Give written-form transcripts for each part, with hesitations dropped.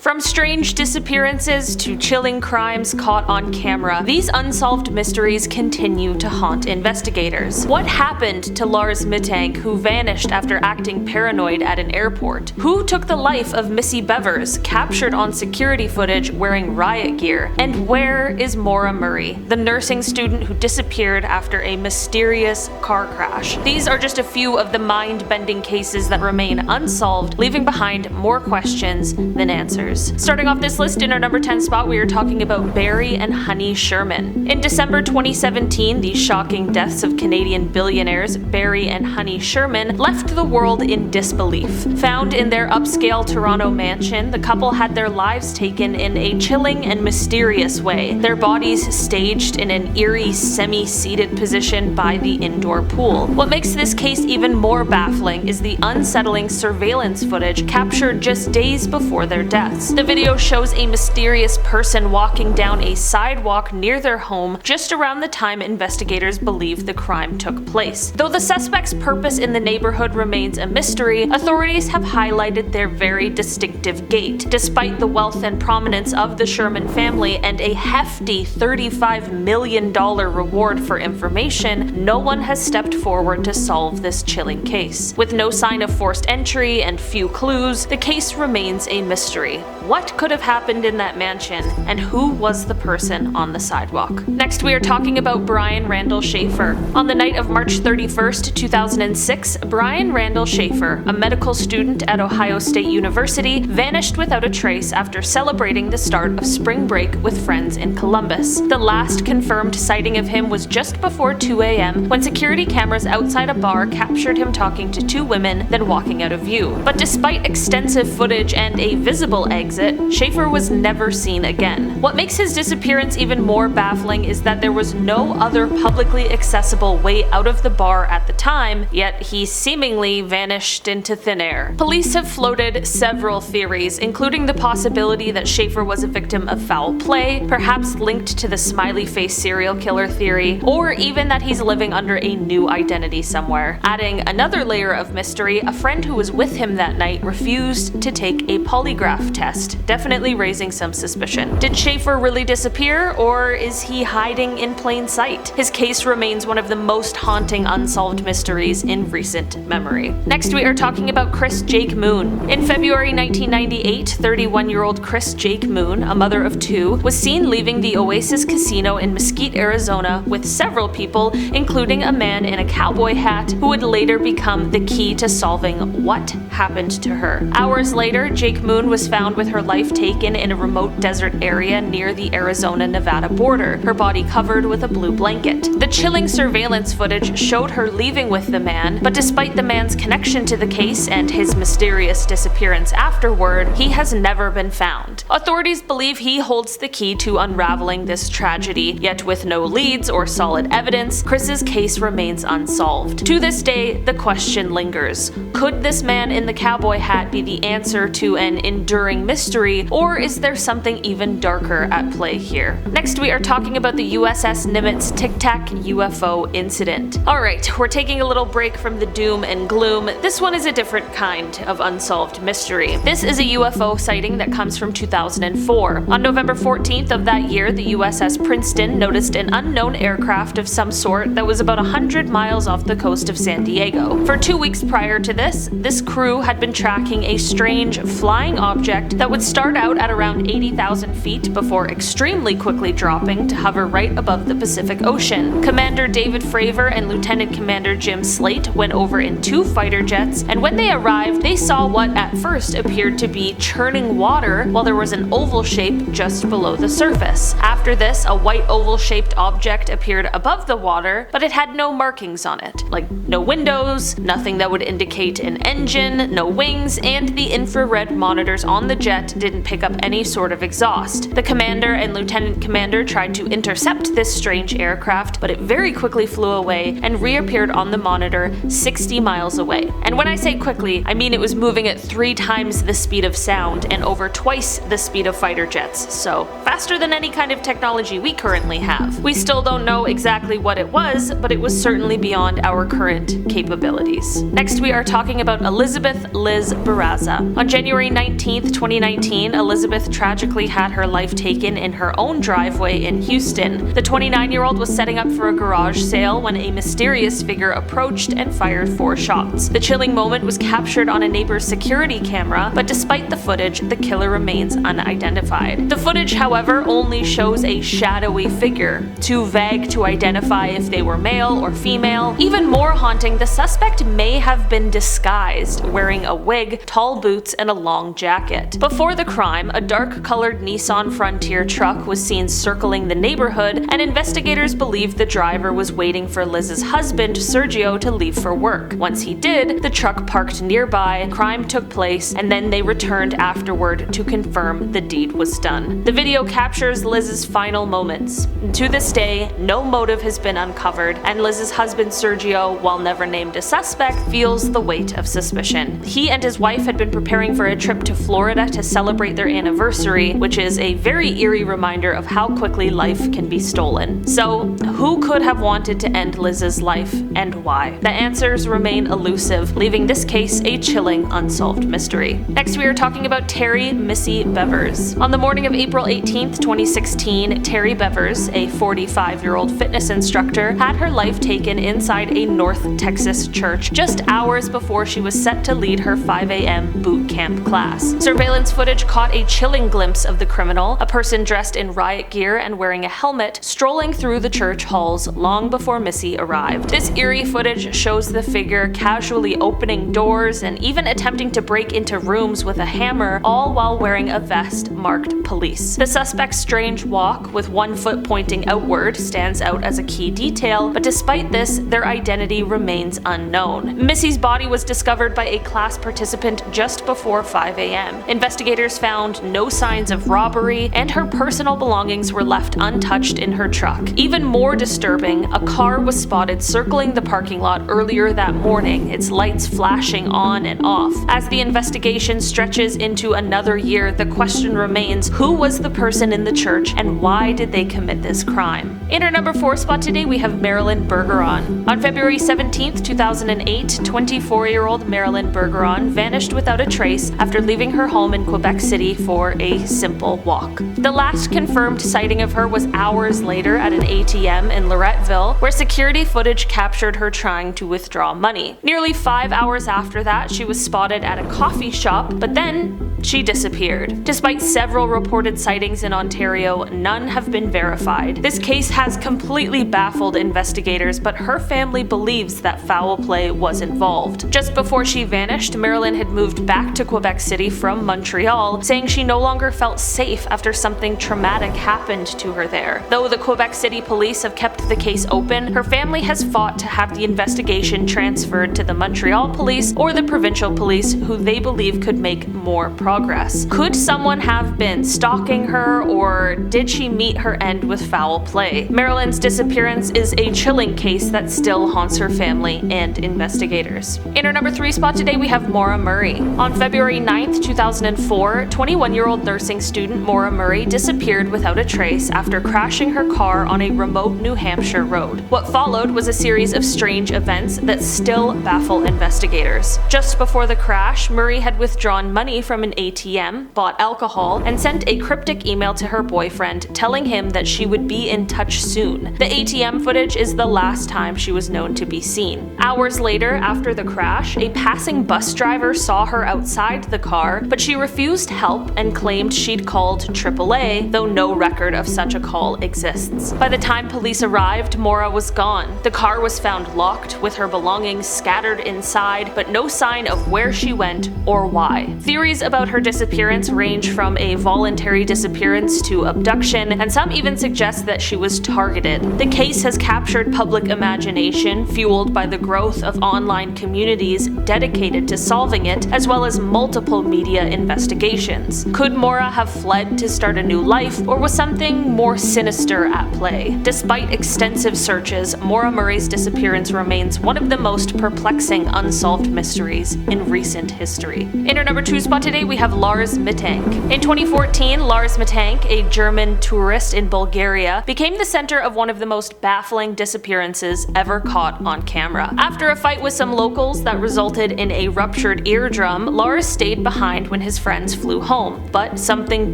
From strange disappearances to chilling crimes caught on camera, these unsolved mysteries continue to haunt investigators. What happened to Lars Mittank, who vanished after acting paranoid at an airport? Who took the life of Missy Bevers, captured on security footage wearing riot gear? And where is Maura Murray, the nursing student who disappeared after a mysterious car crash? These are just a few of the mind-bending cases that remain unsolved, leaving behind more questions than answers. Starting off this list in our number 10 spot, we are talking about Barry and Honey Sherman. In December 2017, the shocking deaths of Canadian billionaires Barry and Honey Sherman left the world in disbelief. Found in their upscale Toronto mansion, the couple had their lives taken in a chilling and mysterious way, their bodies staged in an eerie semi-seated position by the indoor pool. What makes this case even more baffling is the unsettling surveillance footage captured just days before their deaths. The video shows a mysterious person walking down a sidewalk near their home just around the time investigators believe the crime took place. Though the suspect's purpose in the neighborhood remains a mystery, authorities have highlighted their very distinctive gait. Despite the wealth and prominence of the Sherman family and a hefty $35 million reward for information, no one has stepped forward to solve this chilling case. With no sign of forced entry and few clues, the case remains a mystery. What could have happened in that mansion, and who was the person on the sidewalk? Next, we are talking about Brian Randall Shaffer. On the night of March 31st, 2006, Brian Randall Shaffer, a medical student at Ohio State University, vanished without a trace after celebrating the start of spring break with friends in Columbus. The last confirmed sighting of him was just before 2 a.m. when security cameras outside a bar captured him talking to two women, then walking out of view. But despite extensive footage and a visible exit, Shaffer was never seen again. What makes his disappearance even more baffling is that there was no other publicly accessible way out of the bar at the time, yet he seemingly vanished into thin air. Police have floated several theories, including the possibility that Shaffer was a victim of foul play, perhaps linked to the smiley face serial killer theory, or even that he's living under a new identity somewhere. Adding another layer of mystery, a friend who was with him that night refused to take a polygraph test, definitely raising some suspicion. Did Shaffer really disappear, or is he hiding in plain sight? His case remains one of the most haunting unsolved mysteries in recent memory. Next, we are talking about Kris Jake-Moon. In February 1998, 31-year-old Kris Jake-Moon, a mother of two, was seen leaving the Oasis Casino in Mesquite, Arizona with several people, including a man in a cowboy hat who would later become the key to solving what happened to her. Hours later, Jake-Moon was found with her life taken in a remote desert area near the Arizona-Nevada border, her body covered with a blue blanket. The chilling surveillance footage showed her leaving with the man, but despite the man's connection to the case and his mysterious disappearance afterward, he has never been found. Authorities believe he holds the key to unraveling this tragedy, yet with no leads or solid evidence, Kris's case remains unsolved. To this day, the question lingers. Could this man in the cowboy hat be the answer to an enduring mystery, or is there something even darker at play here? Next, we are talking about the USS Nimitz Tic-Tac UFO Incident. Alright, we're taking a little break from the doom and gloom. This one is a different kind of unsolved mystery. This is a UFO sighting that comes from 2004. On November 14th of that year, the USS Princeton noticed an unknown aircraft of some sort that was about 100 miles off the coast of San Diego. For 2 weeks prior to this crew had been tracking a strange flying object that would start out at around 80,000 feet before extremely quickly dropping to hover right above the Pacific Ocean. Commander David Fravor and Lieutenant Commander Jim Slate went over in 2 fighter jets, and when they arrived, they saw what at first appeared to be churning water while there was an oval shape just below the surface. After this, a white oval-shaped object appeared above the water, but it had no markings on it, like no windows, nothing that would indicate an engine, no wings, and the infrared monitors on the jet didn't pick up any sort of exhaust. The commander and lieutenant commander tried to intercept this strange aircraft, but it very quickly flew away and reappeared on the monitor 60 miles away. And when I say quickly, I mean it was moving at 3 times the speed of sound and over twice the speed of fighter jets, so faster than any kind of technology we currently have. We still don't know exactly what it was, but it was certainly beyond our current capabilities. Next, we are talking about Elizabeth Liz Barraza. On January 19th, 2019, 2019, Elizabeth tragically had her life taken in her own driveway in Houston. The 29-year-old was setting up for a garage sale when a mysterious figure approached and fired 4 shots. The chilling moment was captured on a neighbor's security camera, but despite the footage, the killer remains unidentified. The footage, however, only shows a shadowy figure, too vague to identify if they were male or female. Even more haunting, the suspect may have been disguised, wearing a wig, tall boots, and a long jacket. Before the crime, a dark-colored Nissan Frontier truck was seen circling the neighborhood, and investigators believed the driver was waiting for Liz's husband, Sergio, to leave for work. Once he did, the truck parked nearby, crime took place, and then they returned afterward to confirm the deed was done. The video captures Liz's final moments. To this day, no motive has been uncovered, and Liz's husband, Sergio, while never named a suspect, feels the weight of suspicion. He and his wife had been preparing for a trip to Florida to celebrate their anniversary, which is a very eerie reminder of how quickly life can be stolen. So, who could have wanted to end Liz's life, and why? The answers remain elusive, leaving this case a chilling unsolved mystery. Next, we are talking about Terri Missy Bevers. On the morning of April 18th, 2016, Terri Bevers, a 45-year-old fitness instructor, had her life taken inside a North Texas church just hours before she was set to lead her 5 a.m. boot camp class. Surveillance footage caught a chilling glimpse of the criminal, a person dressed in riot gear and wearing a helmet, strolling through the church halls long before Missy arrived. This eerie footage shows the figure casually opening doors and even attempting to break into rooms with a hammer, all while wearing a vest marked police. The suspect's strange walk, with one foot pointing outward, stands out as a key detail, but despite this, their identity remains unknown. Missy's body was discovered by a class participant just before 5 a.m. Investigators found no signs of robbery, and her personal belongings were left untouched in her truck. Even more disturbing, a car was spotted circling the parking lot earlier that morning, its lights flashing on and off. As the investigation stretches into another year, the question remains, who was the person in the church and why did they commit this crime? In our number 4 spot today, we have Marilyn Bergeron. On February 17th, 2008, 24-year-old Marilyn Bergeron vanished without a trace after leaving her home in Quebec City for a simple walk. The last confirmed sighting of her was hours later at an ATM in Loretteville, where security footage captured her trying to withdraw money. Nearly 5 hours after that, she was spotted at a coffee shop, but then she disappeared. Despite several reported sightings in Ontario, none have been verified. This case has completely baffled investigators, but her family believes that foul play was involved. Just before she vanished, Marilyn had moved back to Quebec City from Montreal, saying she no longer felt safe after something traumatic happened to her there. Though the Quebec City police have kept the case open, her family has fought to have the investigation transferred to the Montreal police or the provincial police, who they believe could make more progress. Could someone have been stalking her, or did she meet her end with foul play? Marilyn's disappearance is a chilling case that still haunts her family and investigators. In our number 3 spot today, we have Maura Murray. On February 9th, 2004, 21-year-old nursing student Maura Murray disappeared without a trace after crashing her car on a remote New Hampshire road. What followed was a series of strange events that still baffle investigators. Just before the crash, Murray had withdrawn money from an ATM, bought alcohol, and sent a cryptic email to her boyfriend telling him that she would be in touch soon. The ATM footage is the last time she was known to be seen. Hours later, after the crash, a passing bus driver saw her outside the car, but she refused help and claimed she'd called AAA, though no record of such a call exists. By the time police arrived, Maura was gone. The car was found locked, with her belongings scattered inside, but no sign of where she went or why. Theories about her disappearance range from a voluntary disappearance to abduction, and some even suggest that she was targeted. The case has captured public imagination, fueled by the growth of online communities dedicated to solving it, as well as multiple media investigations. Could Maura have fled to start a new life, or was something more sinister at play? Despite extensive searches, Maura Murray's disappearance remains one of the most perplexing unsolved mysteries in recent history. In our number 2 spot today, we we have Lars Mittank. In 2014, Lars Mittank, a German tourist in Bulgaria, became the center of one of the most baffling disappearances ever caught on camera. After a fight with some locals that resulted in a ruptured eardrum, Lars stayed behind when his friends flew home, but something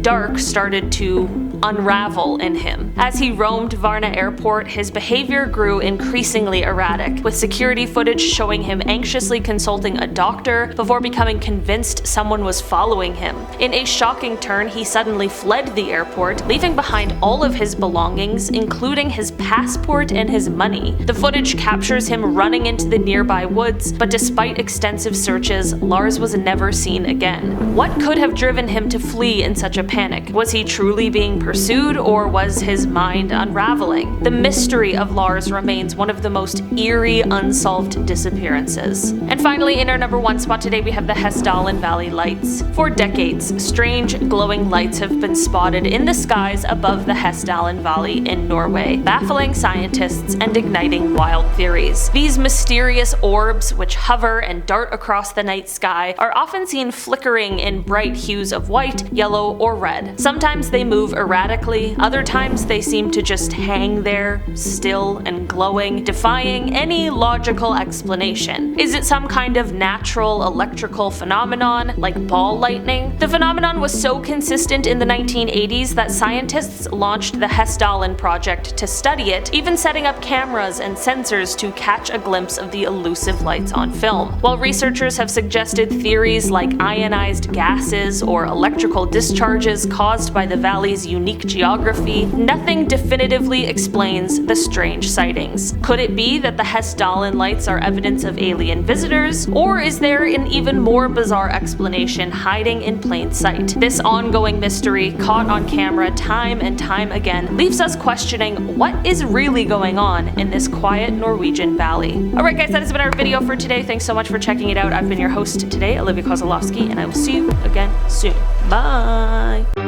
dark started to unravel in him. As he roamed Varna Airport, his behavior grew increasingly erratic, with security footage showing him anxiously consulting a doctor before becoming convinced someone was following him. In a shocking turn, he suddenly fled the airport, leaving behind all of his belongings, including his passport and his money. The footage captures him running into the nearby woods, but despite extensive searches, Lars was never seen again. What could have driven him to flee in such a panic? Was he truly being pursued, or was his mind unraveling? The mystery of Lars remains one of the most eerie unsolved disappearances. And finally, in our number 1 spot today, we have the Hessdalen Valley Lights. For decades, strange glowing lights have been spotted in the skies above the Hessdalen Valley in Norway, baffling scientists and igniting wild theories. These mysterious orbs, which hover and dart across the night sky, are often seen flickering in bright hues of white, yellow, or red. Sometimes they move erratically, other times they seem to just hang there, still and glowing, defying any logical explanation. Is it some kind of natural electrical phenomenon, like ball lightning? The phenomenon was so consistent in the 1980s that scientists launched the Hessdalen project to study it, even setting up cameras and sensors to catch a glimpse of the elusive lights on film. While researchers have suggested theories like ionized gases or electrical discharges caused by the valley's unique geography, nothing definitively explains the strange sightings. Could it be that the Hessdalen lights are evidence of alien visitors, or is there an even more bizarre explanation hiding in plain sight? This ongoing mystery, caught on camera time and time again, leaves us questioning what is really going on in this quiet Norwegian valley. Alright guys, that has been our video for today. Thanks so much for checking it out. I've been your host today, Olivia Kozolowski, and I will see you again soon. Bye!